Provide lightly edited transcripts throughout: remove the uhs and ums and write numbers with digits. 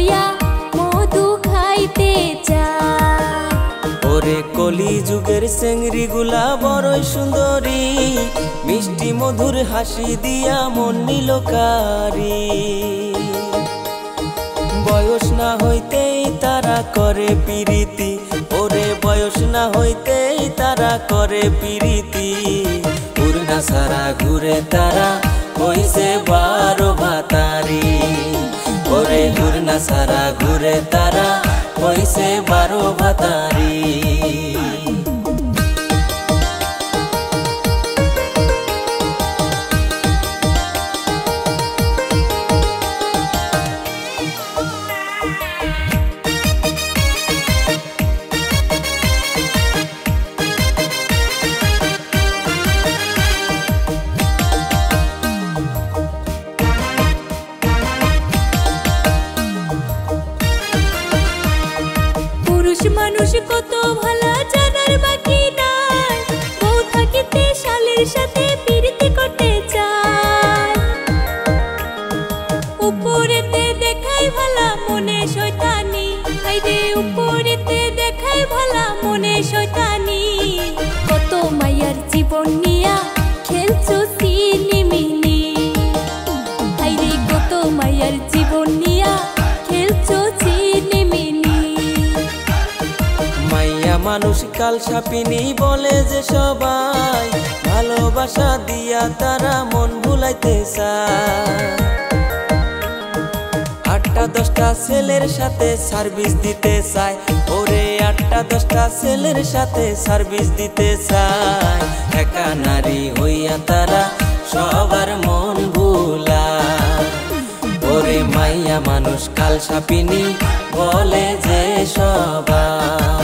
লইয়া মধু খাইতে চায়। ওরে কলি যুগের চেংড়ি গুলা বড়ই সুন্দরী, মিষ্টি মধুর হাসি দিয়া মন নিল কারি। বয়স না হইতেই তারা করে পিরিতি, ওরে বয়স না হইতেই তারা করে পিরিতি। উড়না সারা ঘুরে তারা হইছে 12 ভাতারি, ওরে উড়না সারা ঘুরে তারা হইছে 12 ভাতারি। মানুষ কত ভালো জানার বাকি নাই, বউ থাকিতে শালের সাথে প্রীতি করতে চায়। উপরেতে দেখাই ভালা মনে শয়তানি, আইরে উপরেতে দেখাই ভালা মনে শয়তানি। কত মায়ার জীবন নিয়া খেলছো সিনিমিনি, আইরে কত মায়ার জীবন নিয়া খেলছো সিনিমিনি। মাইয়া মানুষ কাল সাপিনী বলে যে সবাই, ভালোবাসা দিয়া তারা মন ভুলাইতে চায়। 8টা 10টা ছেলের সাথে সার্ভিস দিতে চায়, ওরে 8টা 10টা ছেলের সাথে সার্ভিস দিতে চায়। একা নারী হইয়া তারা সবার মন ভুলায়, ওরে মাইয়া মানুষ কাল সাপিনী বলে যে সবাই।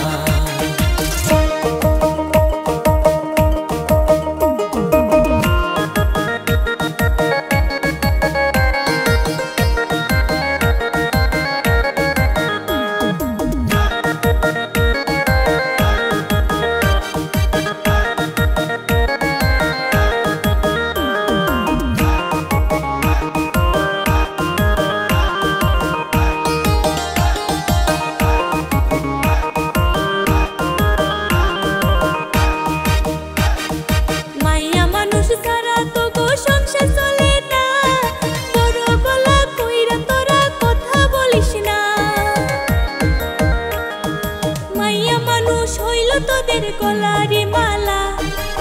তোদের গলারি মালা,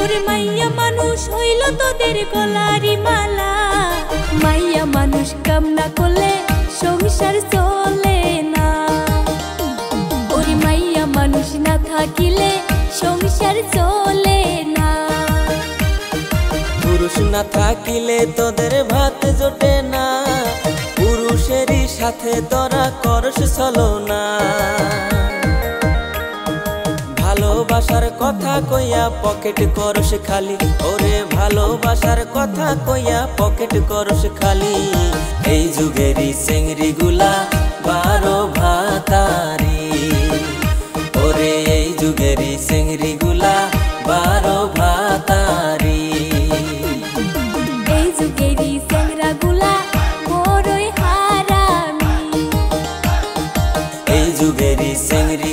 ওরে মাইয়া মানুষ হইল তোদের গলারি মালা। মাইয়া মানুষ কাম না করলে সংসার চলে না, ওরে মাইয়া মানুষ না থাকিলে সংসার চলে না। পুরুষ না থাকিলে তোদের ভাত জোটে না, পুরুষেরই সাথে তোরা করস ছলনা। ভালোবাসার কথা কইয়া পকেট করস খালি, ওরে ভালোবাসার কথা কইয়া পকেট করস খালি। এই যুগেরই চেংড়ি গুলা 12 ভাতারি, ওরে এই যুগেরই চেংড়ি গুলা 12 ভাতারি। এই যুগেরই চেংড়া গুলা বড়ই হারামি, এই যুগেরই চেংড়ি